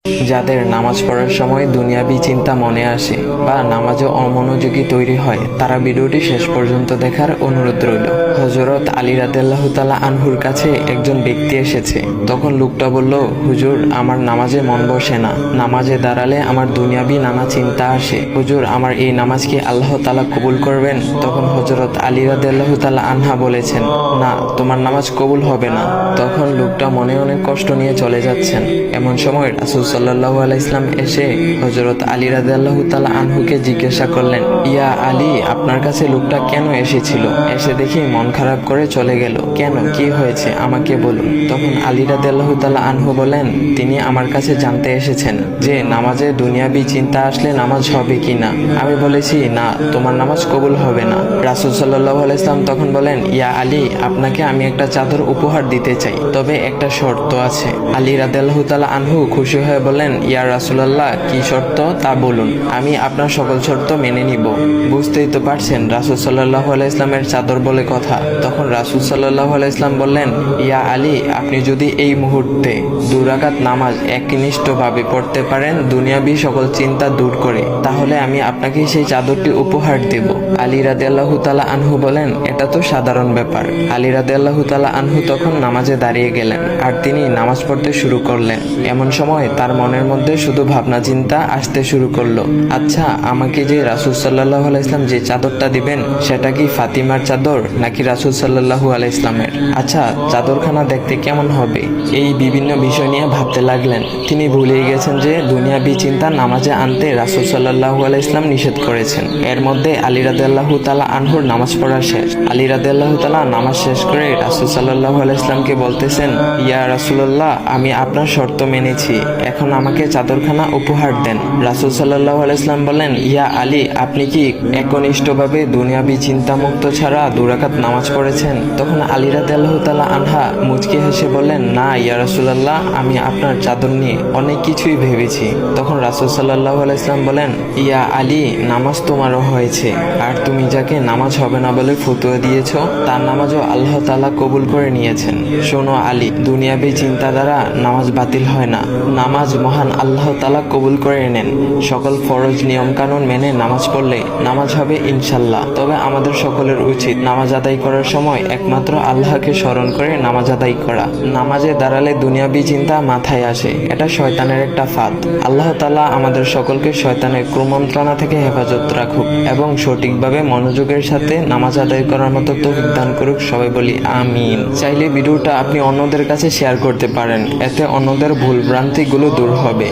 যাদের নামাজ পড়ার সময় দুনিয়াবি চিন্তা মনে আসে বা নামাজে অমনোযোগী তৈরি হয়, তারা ভিডিওটি শেষ পর্যন্ত দেখার অনুরোধ রইল। হযরত আলী রাদিয়াল্লাহু তাআলা আনহুর কাছে একজন ব্যক্তি এসেছে। তখন লোকটা বলল, হুজুর, আমার নামাজে মন বসে না। নামাজে দাঁড়ালে আমার দুনিয়াবি নানা চিন্তা আসে। হুজুর, আমার এই নামাজ কি আল্লাহ তাআলা কবুল করবেন? তখন হযরত আলী রাদিয়াল্লাহু তাআলা আনহা বলেছেন, না, তোমার নামাজ কবুল হবে না। তখন লোকটা মনে অনেক কষ্ট নিয়ে চলে যাচ্ছেন। এমন সময় রাসূল সাল্লাল্লাহু আলাইহি ওয়াসাল্লাম এসে হযরত আলী রাদিয়াল্লাহু তাআলা আনহুকে জিজ্ঞাসা করলেন, ইয়া আলী, আপনার কাছে লোকটা কেন এসেছিল? এসে দেখি মন খারাপ করে চলে গেল। কেন, কি হয়েছে আমাকে বলুন। তখন আলী রাদিয়াল্লাহু তাআলা আনহু বলেন, তিনি আমার কাছে জানতে এসেছেন যে নামাজে দুনিয়াবি চিন্তা আসলে নামাজ হবে কিনা। আমি বলেছি, না, তোমার নামাজ কবুল হবে না। রাসূল সাল্লাল্লাহু আলাইহি ওয়াসাল্লাম তখন বলেন, ইয়া আলী, আপনাকে আমি একটা চাদর উপহার দিতে চাই, তবে একটা শর্ত আছে। আলী রাদিয়াল্লাহু তাআলা আনহু খুশি হয়ে বলেন, ইয়া রাসূলুল্লাহ, কি শর্ত তা বলুন, আমি আপনার সকল শর্ত মেনে নিব। বুঝতেই তো পারছেন রাসূল সাল্লাল্লাহু আলাইহি ওয়াসাল্লামের চাদর বলে কথা। তখন রাসূল সাল্লাল্লাহু আলাইহি ওয়াসাল্লাম বললেন, ইয়া আলী, আপনি যদি এই মুহূর্তে 2 রাকাত নামাজ একনিষ্ঠভাবে পড়তে পারেন দুনিয়াবি সকল চিন্তা দূর করে, তাহলে আমি আপনাকে সেই চাদরটি উপহার দেব। আলী রাদিয়াল্লাহু তাআলা আনহু বলেন, এটা তো সাধারণ ব্যাপার। আলী রাদিয়াল্লাহু তাআলা আনহু তখন নামাজে দাঁড়িয়ে গেলেন আর তিনি নামাজ পড়তে শুরু করলেন। এমন সময় তার মনের মধ্যে শুধু ভাবনা চিন্তা আসতে শুরু করলো, আচ্ছা, আমাকে যে রাসূল সাল্লাল্লাহু আলাইহি ওয়াসাল্লাম যে চাদরটা দিবেন, সেটা কি ফাতিমার চাদর নাকি রাসূল সাল্লাল্লাহু আলাইহি ওয়াসাল্লামের? আচ্ছা, চাদরখানা দেখতে কেমন হবে? এই বিভিন্ন বিষয় নিয়ে ভাবতে লাগলেন। তিনি ভুলেই গেছেন যে দুনিয়াবি চিন্তা নামাজে আনতে রাসূল সাল্লাল্লাহু আলাইহি ওয়াসাল্লাম নিষেধ করেছেন। এর মধ্যে আলী রাদিয়াল্লাহু তাআলা আনহুর নামাজ পড়া শেষ। আলী রাদিয়াল্লাহু তাআলা নামাজ শেষ করে রাসূল সাল্লাল্লাহু আলাইহি ওয়াসাল্লামকে বলতেছেন, ইয়া রাসূলুল্লাহ, আমি আপনার শর্ত মেনেছি, এখন আমাকে চাদরখানা উপহার দেন। রাসূল সাল্লাল্লাহু আলাইহি ওয়াসাল্লাম বলেন, ইয়া আলী, আপনি কি একনিষ্ঠভাবে দুনিয়াবি চিন্তামুক্ত ছাড়া 2 রাকাত নামাজ পড়েছেন? তখন আলী রাদিয়াল্লাহু তাআলা আনহা মুচকি হেসে বললেন, না ইয়া রাসূলুল্লাহ, আমি আপনার চাদর নিয়ে অনেক কিছুই ভেবেছি। তখন রাসূল সাল্লাল্লাহু আলাইহি ওয়াসাল্লাম বলেন, ইয়া আলী, নামাজ তোমারও হয়েছে, আর তুমি যাকে নামাজ হবে না বলে ফতোয়া দিয়েছো, তার নামাজও আল্লাহ তাআলা কবুল করে নিয়েছেন। শোনো আলী, দুনিয়াবি চিন্তা দ্বারা নামাজ বাতিল হয় না, নামাজ মহান আল্লাহ তাআলা কবুল করে নেন। সকল ফরজ নিয়ম কানুন মেনে নামাজ পড়লে নামাজ হবে ইনশাল্লাহ। তবে আমাদের সকলের উচিত নামাজ আদায় করার সময় একমাত্র আল্লাহকে স্মরণ করে নামাজ আদায় করা। নামাজে দাঁড়ালে দুনিয়াবি চিন্তা মাথায় আসে, এটা শয়তানের একটা ফাঁদ। আল্লাহ তাআলা আমাদের সকলকে শয়তানের কুমন্ত্রণা থেকে হেফাজত রাখুক এবং সঠিকভাবে মনোযোগের সাথে নামাজ আদায় করার মতো তৌফিক দান করুক। সবাই বলি আমিন। চাইলে ভিডিওটা আপনি অন্যদের কাছে শেয়ার করতে পারেন, এতে অন্যদের ভুল ভ্রান্তিগুলো দূর হবে।